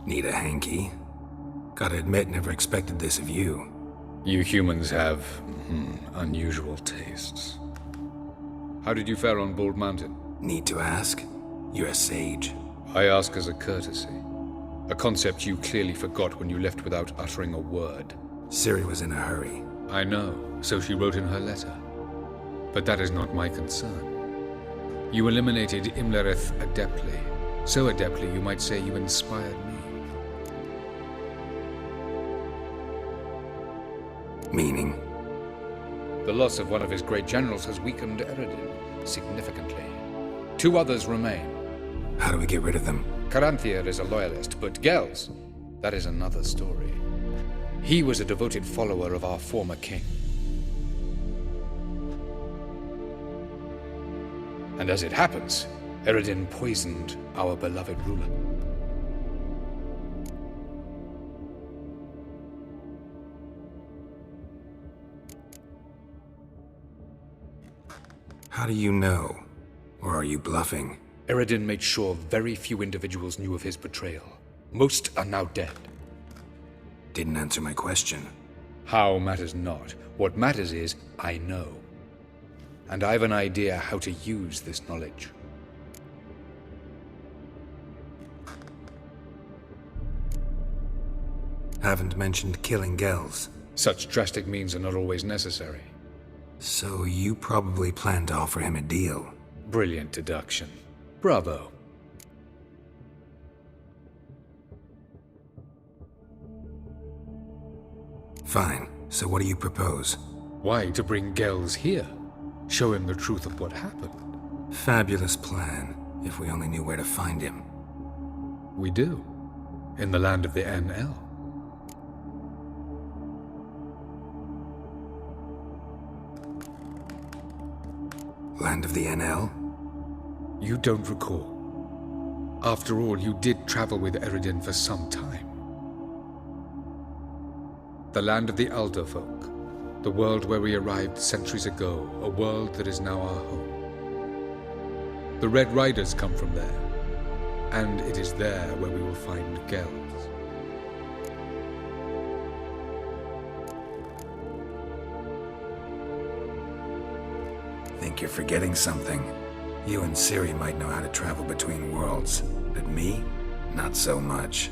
Need a hanky? Gotta admit, never expected this of you. You humans have unusual tastes. How did you fare on Bald Mountain? Need to ask? You're a sage. I ask as a courtesy. A concept you clearly forgot when you left without uttering a word. Ciri was in a hurry. I know, so she wrote in her letter. But that is not my concern. You eliminated Imlerith adeptly. So adeptly you might say you inspired me. Meaning? The loss of one of his great generals has weakened Eredin significantly. 2 others remain. How do we get rid of them? Caranthir is a loyalist, but Gels, that is another story. He was a devoted follower of our former king. And as it happens, Eredin poisoned our beloved ruler. How do you know? Or are you bluffing? Eredin made sure very few individuals knew of his betrayal. Most are now dead. Didn't answer my question. How matters not. What matters is, I know. And I've an idea how to use this knowledge. Haven't mentioned killing Gels. Such drastic means are not always necessary. So you probably plan to offer him a deal. Brilliant deduction. Bravo. Fine. So what do you propose? Why, to bring Gels here? Show him the truth of what happened. Fabulous plan, if we only knew where to find him. We do. In the land of the NL. Land of the NL? You don't recall. After all, you did travel with Eredin for some time. The land of the Alder folk. The world where we arrived centuries ago. A world that is now our home. The Red Riders come from there. And it is there where we will find Gels. Think you're forgetting something. You and Ciri might know how to travel between worlds, but me? Not so much.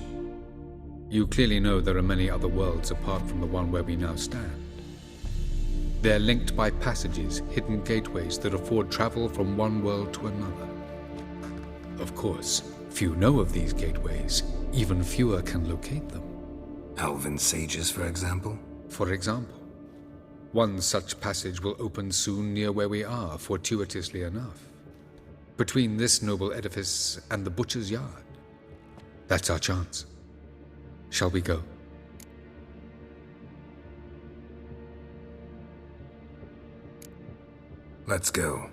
You clearly know there are many other worlds apart from the one where we now stand. They're linked by passages, hidden gateways that afford travel from one world to another. Of course, few know of these gateways. Even fewer can locate them. Elven sages, for example? For example. One such passage will open soon near where we are, fortuitously enough. Between this noble edifice and the butcher's yard. That's our chance. Shall we go? Let's go.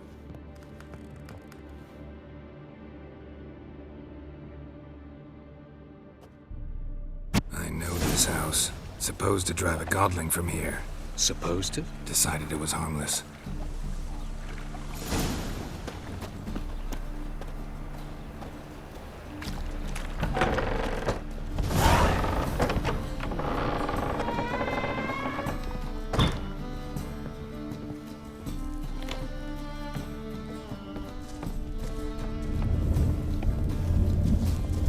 I know this house. Supposed to drive a godling from here. Supposed to? Decided it was harmless.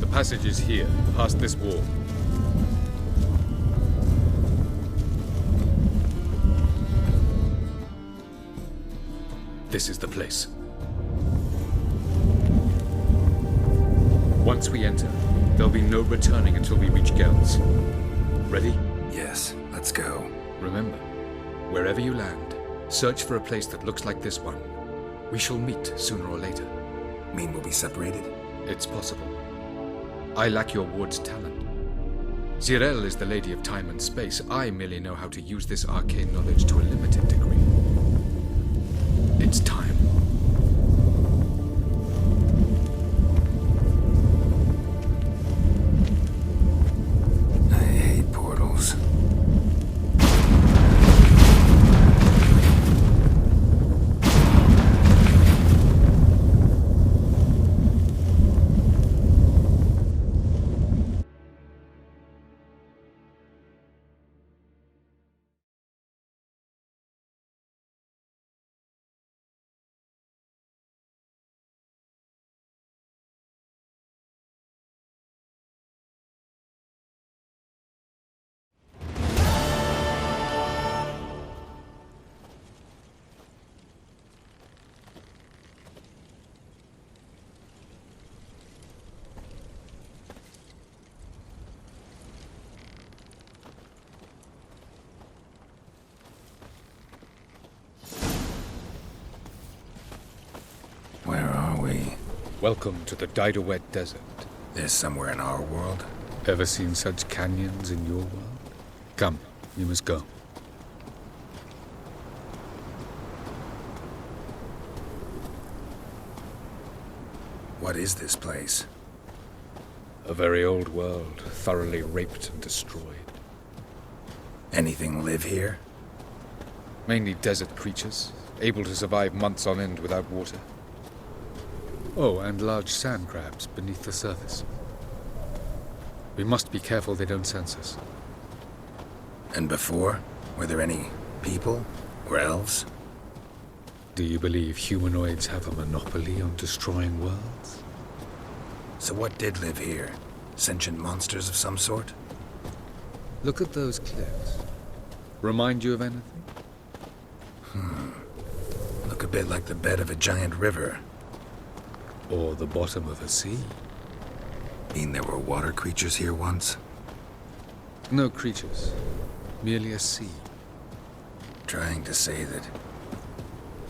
The passage is here, past this wall. This is the place. Once we enter, there'll be no returning until we reach Gels. Ready? Yes, let's go. Remember, wherever you land, search for a place that looks like this one. We shall meet sooner or later. Mean we'll be separated? It's possible. I lack your ward's talent. Zirel is the lady of time and space. I merely know how to use this arcane knowledge to a limited degree. It's time. I hate portals. Welcome to the Diderwet Desert. This somewhere in our world? Ever seen such canyons in your world? Come, we must go. What is this place? A very old world, thoroughly raped and destroyed. Anything live here? Mainly desert creatures, able to survive months on end without water. Oh, and large sand crabs beneath the surface. We must be careful they don't sense us. And before? Were there any people? Or elves? Do you believe humanoids have a monopoly on destroying worlds? So what did live here? Sentient monsters of some sort? Look at those cliffs. Remind you of anything? Look a bit like the bed of a giant river. Or the bottom of a sea? Mean there were water creatures here once? No creatures. Merely a sea. Trying to say that...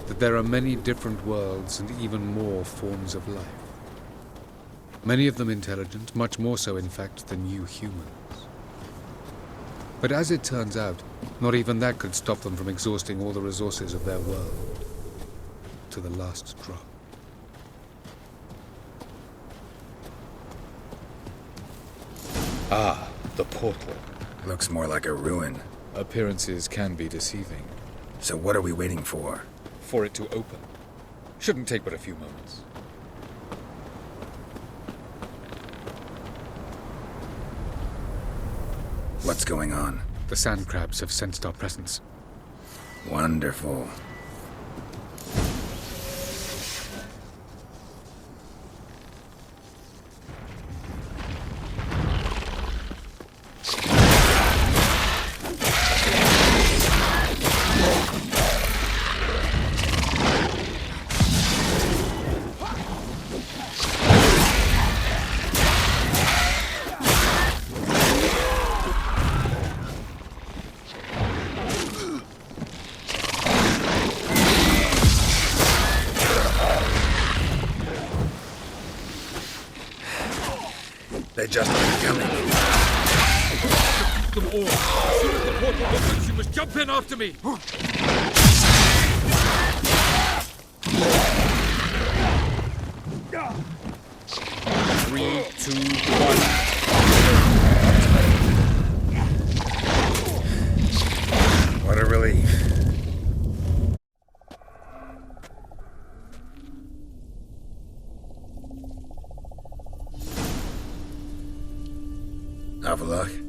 That there are many different worlds and even more forms of life. Many of them intelligent, much more so in fact than you humans. But as it turns out, not even that could stop them from exhausting all the resources of their world. To the last drop. Ah, the portal. Looks more like a ruin. Appearances can be deceiving. So what are we waiting for? For it to open. Shouldn't take but a few moments. What's going on? The sand crabs have sensed our presence. Wonderful. They just keep coming. Them all. As soon as the portal opens, you must jump in after me. 3, 2, 1. What a relief. Avallac'h?